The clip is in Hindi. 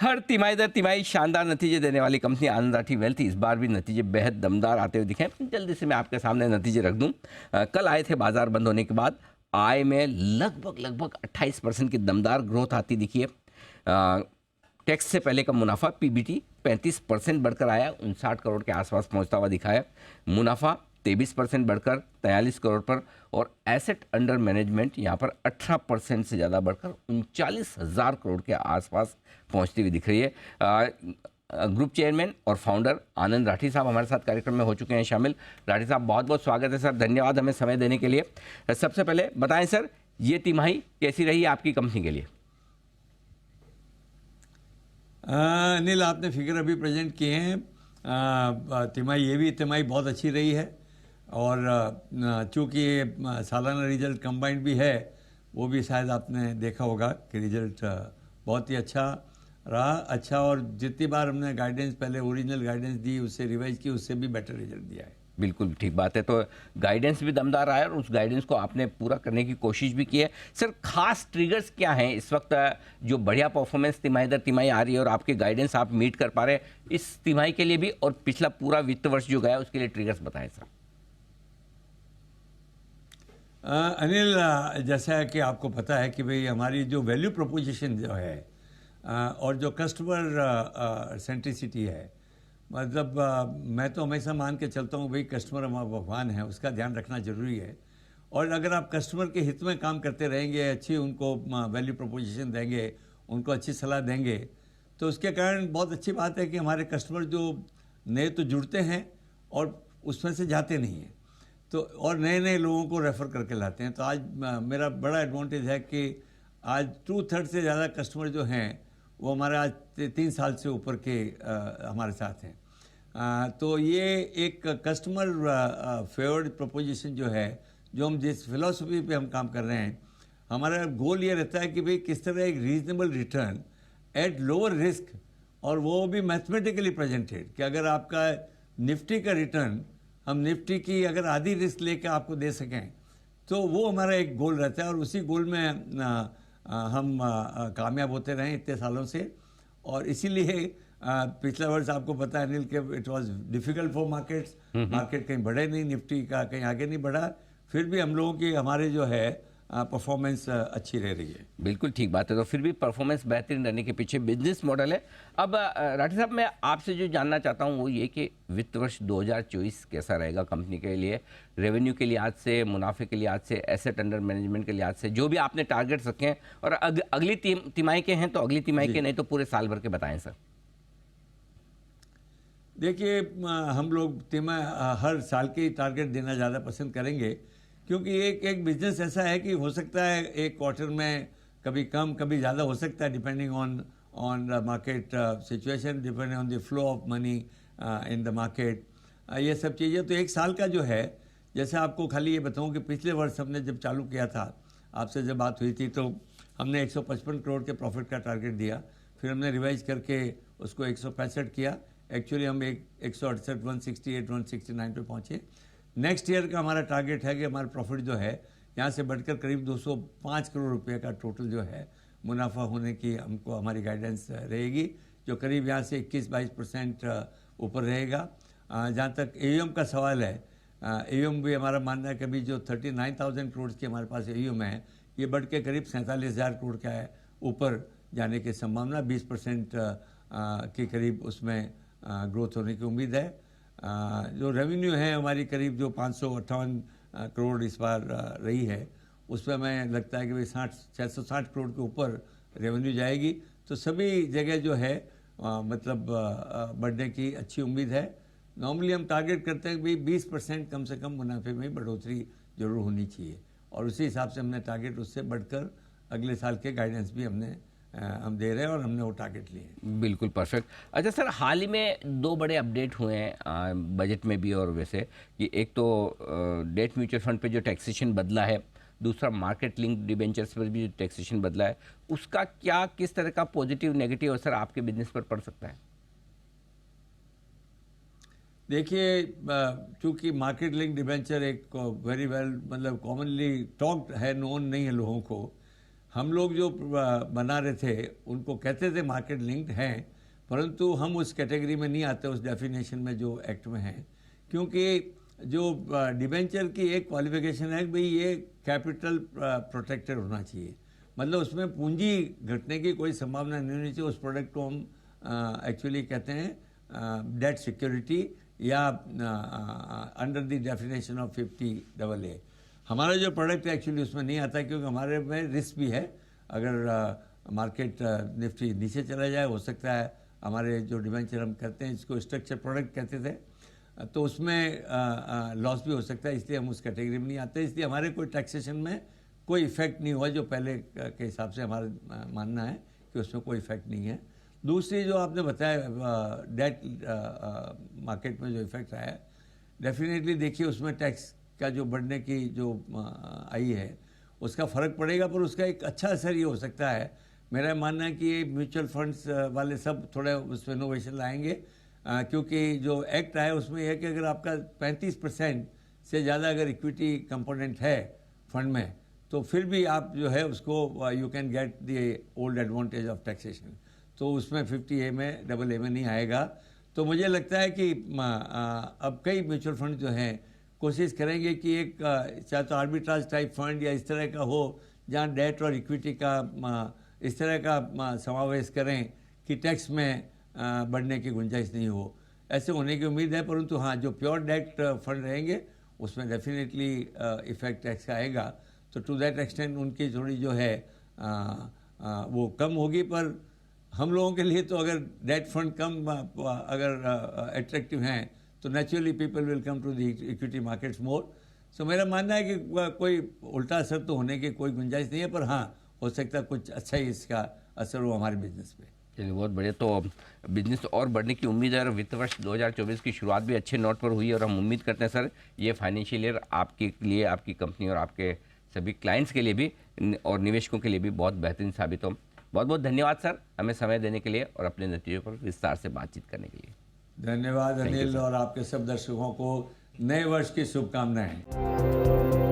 हर तिमाही दर तिमाही शानदार नतीजे देने वाली कंपनी आनंद राठी वेल्थ इस बार भी नतीजे बेहद दमदार आते हुए दिखे। जल्दी से मैं आपके सामने नतीजे रख दूं। कल आए थे बाजार बंद होने के बाद, आय में लगभग 28% की दमदार ग्रोथ आती दिखी है। टैक्स से पहले का मुनाफा पीबीटी 35% बढ़कर आया, 59 करोड़ के आसपास पहुंचता हुआ दिखा है। मुनाफा 23% बढ़कर 43 करोड़ पर, और एसेट अंडर मैनेजमेंट यहाँ पर 18% से ज़्यादा बढ़कर 39,000 करोड़ के आसपास पहुँचती हुई दिख रही है। ग्रुप चेयरमैन और फाउंडर आनंद राठी साहब हमारे साथ कार्यक्रम में हो चुके हैं शामिल। राठी साहब, बहुत बहुत स्वागत है सर, धन्यवाद हमें समय देने के लिए। सबसे पहले बताएं सर, ये तिमाही कैसी रही आपकी कंपनी के लिए? अनिल, आपने फिगर अभी प्रेजेंट किए हैं। तिमाही बहुत अच्छी रही है, और चूँकि सालाना रिजल्ट कंबाइंड भी है, वो भी शायद आपने देखा होगा कि रिजल्ट बहुत ही अच्छा रहा। और जितनी बार हमने गाइडेंस पहले ओरिजिनल गाइडेंस दी, उससे रिवाइज की, उससे भी बेटर रिजल्ट दिया है। बिल्कुल ठीक बात है। तो गाइडेंस भी दमदार आया और उस गाइडेंस को आपने पूरा करने की कोशिश भी की है। सर, खास ट्रिगर्स क्या हैं इस वक्त जो बढ़िया परफॉर्मेंस तिमाही दर तिमाही आ रही है और आपके गाइडेंस आप मीट कर पा रहे हैं इस तिमाही के लिए भी, और पिछला पूरा वित्त वर्ष जो गया उसके लिए ट्रिगर्स बताएं सर। अनिल, जैसा कि आपको पता है कि भाई हमारी जो वैल्यू प्रोपोजिशन जो है और जो कस्टमर सेंट्रिसिटी है, मतलब मैं तो हमेशा मान के चलता हूँ भाई कस्टमर हमारा भगवान है, उसका ध्यान रखना ज़रूरी है। और अगर आप कस्टमर के हित में काम करते रहेंगे, अच्छी उनको वैल्यू प्रोपोजिशन देंगे, उनको अच्छी सलाह देंगे, तो उसके कारण बहुत अच्छी बात है कि हमारे कस्टमर जो नए तो जुड़ते हैं और उसमें से जाते नहीं हैं, तो और नए नए लोगों को रेफ़र करके लाते हैं। तो आज मेरा बड़ा एडवांटेज है कि आज 2/3 से ज़्यादा कस्टमर जो हैं वो हमारे आज 3 साल से ऊपर के हमारे साथ हैं। तो ये एक कस्टमर फेवर्ड प्रोपोजिशन जो है, जो हम जिस फिलॉसफी पे हम काम कर रहे हैं, हमारा गोल ये रहता है कि भाई किस तरह एक reasonable return at lower risk, और वो भी मैथमेटिकली प्रेजेंटेड, कि अगर आपका निफ्टी का रिटर्न हम निफ्टी की अगर आधी रिस्क लेकर आपको दे सकें, तो वो हमारा एक गोल रहता है। और उसी गोल में हम कामयाब होते रहे इतने सालों से। और इसीलिए पिछला वर्ष आपको पता है अनिल कि it was difficult for markets, market कहीं बढ़े नहीं, निफ्टी का कहीं आगे नहीं बढ़ा, फिर भी हम लोगों की हमारे जो है परफॉर्मेंस अच्छी रह रही है। बिल्कुल ठीक बात है। तो फिर भी परफॉर्मेंस बेहतरीन रहने के पीछे बिजनेस मॉडल है। अब राठी साहब, मैं आपसे जो जानना चाहता हूँ वो ये कि वित्त वर्ष 2024 कैसा रहेगा कंपनी के लिए, रेवेन्यू के लिहाज से, मुनाफे के लिहाज से, एसेट अंडर मैनेजमेंट के लिहाज से, जो भी आपने टारगेट्स रखे हैं, और अगली तिमाही के हैं तो अगली तिमाही के, नहीं तो पूरे साल भर के बताएं सर। देखिए, हम लोग हर साल के टारगेट देना ज़्यादा पसंद करेंगे, क्योंकि एक बिजनेस ऐसा है कि हो सकता है एक क्वार्टर में कभी कम कभी ज़्यादा हो सकता है, depending on the market situation, depending on the flow of money in the market, ये सब चीज़ें। तो एक साल का जो है, जैसे आपको खाली ये बताऊं कि पिछले वर्ष हमने जब चालू किया था, आपसे जब बात हुई थी, तो हमने 155 करोड़ के प्रॉफिट का टारगेट दिया। फिर हमने रिवाइज करके उसको 165 किया। एक्चुअली हम 168, 168, 169 पे पहुँचे। नेक्स्ट ईयर का हमारा टारगेट है कि हमारा प्रॉफिट जो है यहाँ से बढ़कर करीब 205 करोड़ रुपए का टोटल जो है मुनाफा होने की हमको हमारी गाइडेंस रहेगी, जो करीब यहाँ से 21-22% ऊपर रहेगा। जहाँ तक एयूएम का सवाल है, एयूएम भी हमारा मानना है कि अभी जो 39,000 करोड़ की हमारे पास एयूएम है, ये बढ़ के करीब 47,000 करोड़ का है, ऊपर जाने की संभावना 20% के करीब उसमें ग्रोथ होने की उम्मीद है। जो रेवेन्यू है हमारी करीब जो 558 करोड़ इस बार रही है, उसमें हमें लगता है कि भाई 660 करोड़ के ऊपर रेवेन्यू जाएगी। तो सभी जगह जो है मतलब बढ़ने की अच्छी उम्मीद है। नॉर्मली हम टारगेट करते हैं कि भाई 20% कम से कम मुनाफे में बढ़ोतरी जरूर होनी चाहिए, और उसी हिसाब से हमने टारगेट उससे बढ़कर अगले साल के गाइडेंस भी हम दे रहे हैं, और हमने वो टारगेट लिए हैं। बिल्कुल परफेक्ट। अच्छा सर, हाल ही में 2 बड़े अपडेट हुए हैं बजट में भी और वैसे, कि एक तो डेट म्यूचुअल फंड पे जो टैक्सेशन बदला है, दूसरा मार्केट लिंक डिबेंचर्स पर भी जो टैक्सेशन बदला है, उसका क्या किस तरह का पॉजिटिव नेगेटिव असर आपके बिजनेस पर पड़ सकता है? देखिए, चूँकि मार्केट लिंक डिबेंचर एक वेरी वेल मतलब कॉमनली टॉक्ड है, नोन नहीं है लोगों को। हम लोग जो बना रहे थे उनको कहते थे मार्केट लिंक्ड हैं, परंतु हम उस कैटेगरी में नहीं आते, उस डेफिनेशन में जो एक्ट में है, क्योंकि जो डिबेंचर की एक क्वालिफिकेशन है कि भाई ये कैपिटल प्रोटेक्टेड होना चाहिए, मतलब उसमें पूंजी घटने की कोई संभावना नहीं होनी चाहिए। उस प्रोडक्ट को हम एक्चुअली कहते हैं डेट सिक्योरिटी या under the definition of 50AA। हमारा जो प्रोडक्ट है एक्चुअली उसमें नहीं आता, क्योंकि हमारे में रिस्क भी है। अगर मार्केट निफ्टी नीचे चला जाए, हो सकता है हमारे जो डिबेंचर हम करते हैं, इसको स्ट्रक्चर प्रोडक्ट कहते थे, तो उसमें लॉस भी हो सकता है, इसलिए हम उस कैटेगरी में नहीं आते। इसलिए हमारे कोई टैक्सेशन में कोई इफेक्ट नहीं हुआ, जो पहले के हिसाब से हमारा मानना है कि उसमें कोई इफेक्ट नहीं है। दूसरी जो आपने बताया डेट मार्केट में जो इफेक्ट आया, डेफिनेटली देखिए उसमें टैक्स का जो बढ़ने की जो आई है उसका फ़र्क पड़ेगा, पर उसका एक अच्छा असर ये हो सकता है, मेरा मानना है कि म्यूचुअल फंड्स वाले सब थोड़ा उसमें इनोवेशन लाएंगे, क्योंकि जो एक्ट आया उसमें यह है कि अगर आपका 35% से ज़्यादा अगर इक्विटी कंपोनेंट है फंड में, तो फिर भी आप जो है उसको you can get the old advantage of taxation, तो उसमें 50A में AA में नहीं आएगा। तो मुझे लगता है कि अब कई म्यूचुअल फंड जो हैं कोशिश करेंगे कि एक चाहे तो आर्बिट्राज टाइप फंड या इस तरह का हो, जहाँ डेट और इक्विटी का इस तरह का समावेश करें कि टैक्स में बढ़ने की गुंजाइश नहीं हो। ऐसे होने की उम्मीद है, परंतु हाँ, जो प्योर डेट फंड रहेंगे उसमें डेफिनेटली इफेक्ट टैक्स का आएगा। तो टू दैट एक्सटेंट उनकी थोड़ी जो है वो कम होगी, पर हम लोगों के लिए तो अगर डेट फंड कम अगर अट्रैक्टिव हैं तो naturally people will come to the equity markets more. So मेरा मानना है कि कोई उल्टा असर तो होने की कोई गुंजाइश नहीं है, पर हाँ, हो सकता है कुछ अच्छा ही इसका असर हो हमारे बिजनेस पे। चलिए, बहुत बढ़िया। तो बिजनेस और बढ़ने की उम्मीद है और वित्त वर्ष 2024 की शुरुआत भी अच्छे नोट पर हुई, और हम उम्मीद करते हैं सर ये फाइनेंशियल ईयर आपके लिए, आपकी कंपनी और आपके सभी क्लाइंट्स के लिए भी और निवेशकों के लिए भी बहुत बेहतरीन साबित हो। बहुत बहुत धन्यवाद सर, हमें समय देने के लिए और अपने नतीजों पर विस्तार से बातचीत करने के लिए। धन्यवाद अनिल, और आपके सब दर्शकों को नए वर्ष की शुभकामनाएं।